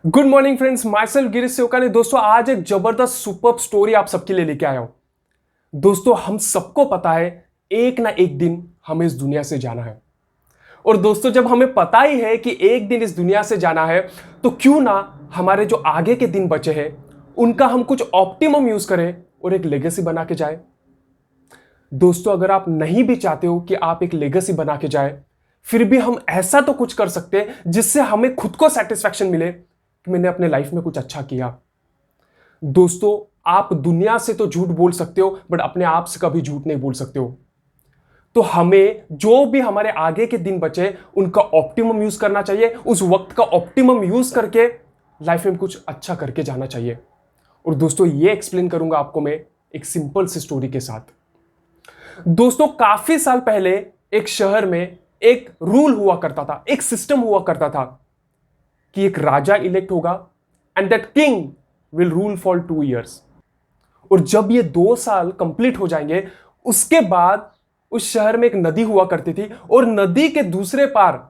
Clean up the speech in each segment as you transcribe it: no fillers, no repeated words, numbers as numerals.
Good morning friends, my self Girish सेवका ने दोस्तों आज एक जबरदस्त सुपर स्टोरी आप सबके लिए लेके आया हूं। दोस्तों हम सबको पता है एक ना एक दिन हमें इस दुनिया से जाना है। और दोस्तों जब हमें पता ही है कि एक दिन इस दुनिया से जाना है तो क्यों ना हमारे जो आगे के दिन बचे हैं उनका हम कुछ ऑप्टिमम यूज करें और एक लेगेसी बना के जाए। दोस्तों अगर आप नहीं भी चाहते हो कि आप एक लेगेसी बना के जाए, फिर भी हम ऐसा तो कुछ कर सकते हैं जिससे हमें खुद को सेटिस्फैक्शन मिले कि मैंने अपने लाइफ में कुछ अच्छा किया। दोस्तों आप दुनिया से तो झूठ बोल सकते हो बट अपने आप से कभी झूठ नहीं बोल सकते हो। तो हमें जो भी हमारे आगे के दिन बचे उनका ऑप्टिमम यूज करना चाहिए, उस वक्त का ऑप्टिमम यूज करके लाइफ में कुछ अच्छा करके जाना चाहिए। और दोस्तों ये एक्सप्लेन करूंगा आपको मैं एक सिंपल सी स्टोरी के साथ। दोस्तों काफी साल पहले एक शहर में एक रूल हुआ करता था, एक सिस्टम हुआ करता था कि एक राजा इलेक्ट होगा and that king will rule for 2 years। और जब ये 2 साल कंप्लीट हो जाएंगे उसके बाद उस शहर में एक नदी हुआ करती थी और नदी के दूसरे पार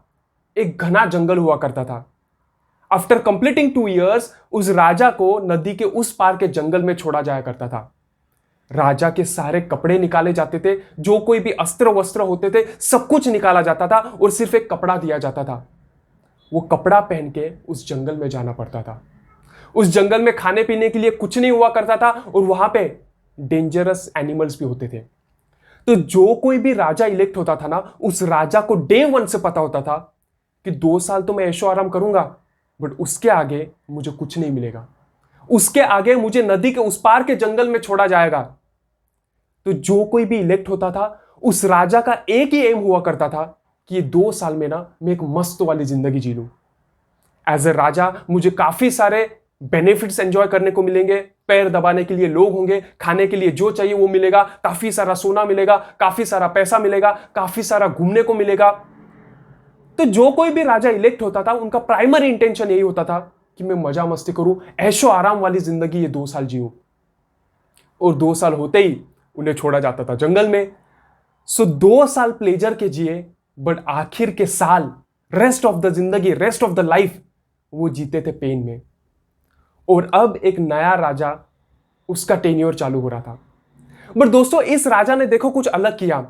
एक घना जंगल हुआ करता था। आफ्टर कंप्लीटिंग 2 years उस राजा को नदी के उस पार के जंगल में छोड़ा जाया करता था। राजा के सारे कपड़े निकाले जाते थे, जो कोई भी अस्त्र वस्त्र होते थे सब कुछ निकाला जाता था और सिर्फ एक कपड़ा दिया जाता था। वो कपड़ा पहन के उस जंगल में जाना पड़ता था। उस जंगल में खाने पीने के लिए कुछ नहीं हुआ करता था और वहां पे डेंजरस एनिमल्स भी होते थे। तो जो कोई भी राजा इलेक्ट होता था ना, उस राजा को डे 1 से पता होता था कि 2 साल तो मैं ऐशो आराम करूंगा बट उसके आगे मुझे कुछ नहीं मिलेगा, उसके आगे मुझे नदी के उस पार के जंगल में छोड़ा जाएगा। तो जो कोई भी इलेक्ट होता था उस राजा का एक ही एम हुआ करता था कि ये 2 साल में ना मैं एक मस्त वाली जिंदगी जी लूं। एज ए राजा मुझे काफी सारे बेनिफिट्स एंजॉय करने को मिलेंगे, पैर दबाने के लिए लोग होंगे, खाने के लिए जो चाहिए वो मिलेगा, काफी सारा सोना मिलेगा, काफी सारा पैसा मिलेगा, काफी सारा घूमने को मिलेगा। तो जो कोई भी राजा इलेक्ट होता था उनका प्राइमरी इंटेंशन यही होता था कि मैं मजा मस्ती करूं, ऐशो आराम वाली जिंदगी ये 2 साल जीऊं। और 2 साल होते ही उन्हें छोड़ा जाता था जंगल में। सो 2 साल प्लेजर के जिए बट आखिर के साल, रेस्ट ऑफ द जिंदगी, रेस्ट ऑफ द लाइफ वो जीते थे पेन में। और अब एक नया राजा, उसका टेन्योर चालू हो रहा था। बट दोस्तों इस राजा ने देखो कुछ अलग किया।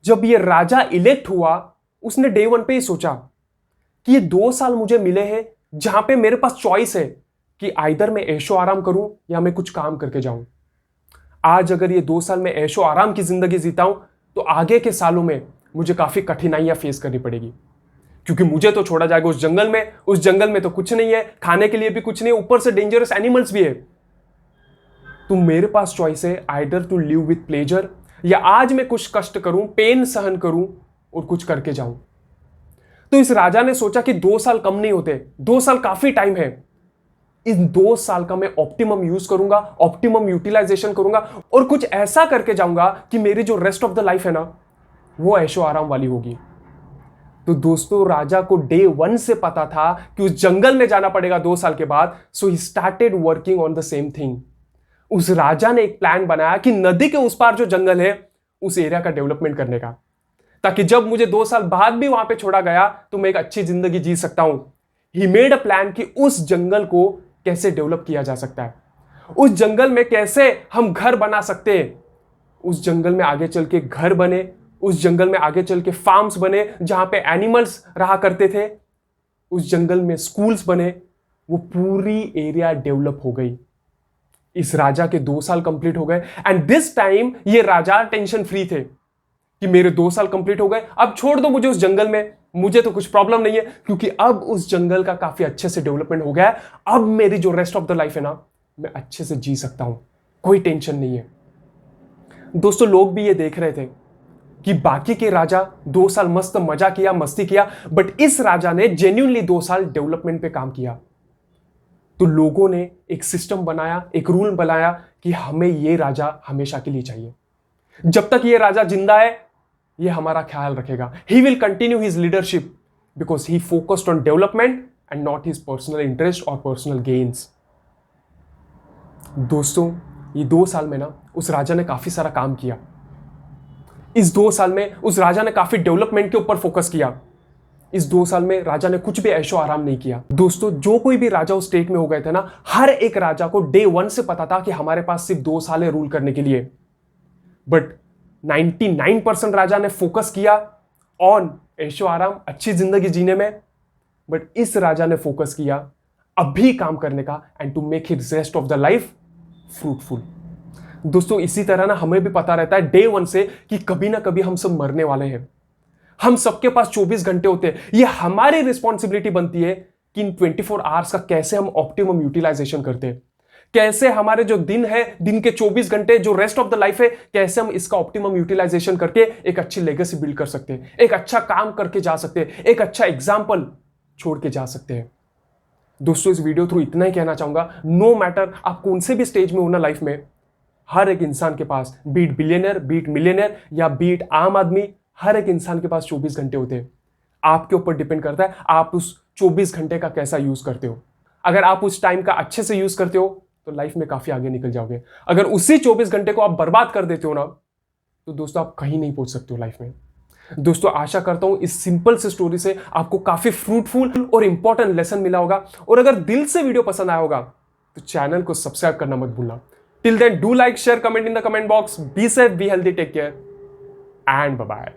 जब ये राजा इलेक्ट हुआ उसने डे 1 पे ही सोचा कि ये 2 साल मुझे मिले हैं जहां पे मेरे पास चॉइस है कि आइदर मैं ऐशो आराम करूं या मैं कुछ काम करके जाऊं। आज अगर ये 2 साल में ऐशो आराम की जिंदगी जीता हूं तो आगे के सालों में मुझे काफी कठिनाइयां फेस करनी पड़ेगी, क्योंकि मुझे तो छोड़ा जाएगा उस जंगल में। उस जंगल में तो कुछ नहीं है, खाने के लिए भी कुछ नहीं है, ऊपर से डेंजरस एनिमल्स भी है। तो मेरे पास चॉइस है either to live with pleasure, या आज मैं कुछ कष्ट करूं, पेन सहन करूं और कुछ करके जाऊं। तो इस राजा ने सोचा कि 2 साल कम नहीं होते, 2 साल काफी टाइम है। इन 2 साल का मैं ऑप्टिमम यूज करूंगा, ऑप्टिमम यूटिलाइजेशन करूंगा और कुछ ऐसा करके जाऊंगा कि मेरी जो रेस्ट ऑफ द लाइफ है ना वो ऐशो आराम वाली होगी। तो दोस्तों राजा को डे 1 से पता था कि उस जंगल में जाना पड़ेगा 2 साल के बाद। So he started working on the same thing. उस राजा ने एक प्लान बनाया कि नदी के उस पार जो जंगल है उस एरिया का डेवलपमेंट करने का, ताकि जब मुझे 2 साल बाद भी वहां पे छोड़ा गया तो मैं एक अच्छी जिंदगी जी सकता हूं। ही मेड अ प्लान कि उस जंगल को कैसे डेवलप किया जा सकता है, उस जंगल में कैसे हम घर बना सकते हैं, उस जंगल में आगे चल के घर बने, उस जंगल में आगे चल के फार्म्स बने जहां पे एनिमल्स रहा करते थे, उस जंगल में स्कूल्स बने। वो पूरी एरिया डेवलप हो गई। इस राजा के 2 साल कंप्लीट हो गए एंड दिस टाइम ये राजा टेंशन फ्री थे कि मेरे 2 साल कंप्लीट हो गए, अब छोड़ दो मुझे उस जंगल में, मुझे तो कुछ प्रॉब्लम नहीं है, क्योंकि अब उस जंगल का काफी अच्छे से डेवलपमेंट हो गया है। अब मेरी जो रेस्ट ऑफ द लाइफ है ना मैं अच्छे से जी सकता हूं, कोई टेंशन नहीं है। दोस्तों लोग भी ये देख रहे थे कि बाकी के राजा 2 साल मस्त मजा किया, मस्ती किया, बट इस राजा ने जेन्युइनली 2 साल डेवलपमेंट पे काम किया। तो लोगों ने एक सिस्टम बनाया, एक रूल बनाया कि हमें ये राजा हमेशा के लिए चाहिए। जब तक ये राजा जिंदा है ये हमारा ख्याल रखेगा। He will continue his leadership because he focused on development and not his personal interest और पर्सनल गेन्स। दोस्तों ये 2 साल में ना उस राजा ने काफी सारा काम किया। इस 2 साल में उस राजा ने काफी डेवलपमेंट के ऊपर फोकस किया। इस 2 साल में राजा ने कुछ भी ऐशो आराम नहीं किया। दोस्तों, जो कोई भी राजा उस स्टेट में हो गए थे ना, हर एक राजा को डे 1 से पता था कि हमारे पास सिर्फ 2 साल है रूल करने के लिए। बट 99% राजा ने फोकस किया ऑन ऐशो आराम, अच्छी जिंदगी जीने में। बट इस राजा ने फोकस किया अभी काम करने का, and to make his rest of the life fruitful. दोस्तों, इसी तरह ना हमें भी पता रहता है डे 1 से कि कभी ना कभी हम सब मरने वाले हैं। हम सबके पास 24 घंटे होते हैं। ये हमारी रिस्पॉन्सिबिलिटी बनती है कि इन 24 आवर्स का कैसे हम ऑप्टिमम यूटिलाइजेशन करते हैं, कैसे हमारे जो दिन है, दिन के 24 घंटे जो रेस्ट ऑफ द लाइफ है, कैसे हम इसका ऑप्टिमम यूटिलाइजेशन करके एक अच्छी लेगेसी बिल्ड कर सकते हैं, एक अच्छा काम करके जा सकते हैं, एक अच्छा एग्जाम्पल छोड़ के जा सकते हैं। दोस्तों, इस वीडियो थ्रू इतना ही कहना चाहूंगा, नो मैटर आप कौन से भी स्टेज में हो ना लाइफ में, हर एक इंसान के पास, बीट बिलियनर, बीट मिलियनर या बीट आम आदमी, हर एक इंसान के पास 24 घंटे होते हैं। आपके ऊपर डिपेंड करता है आप उस 24 घंटे का कैसा यूज करते हो। अगर आप उस टाइम का अच्छे से यूज करते हो तो लाइफ में काफी आगे निकल जाओगे। अगर उसी 24 घंटे को आप बर्बाद कर देते हो ना, तो दोस्तों आप कहीं नहीं पहुंच सकते हो लाइफ में। दोस्तों, आशा करता हूं इस सिंपल से स्टोरी से आपको काफी फ्रूटफुल और इंपॉर्टेंट लेसन मिला होगा। और अगर दिल से वीडियो पसंद आया होगा तो चैनल को सब्सक्राइब करना मत भूलना। Till then, do like, share, comment in the comment box. Be safe, be healthy, take care and bye bye.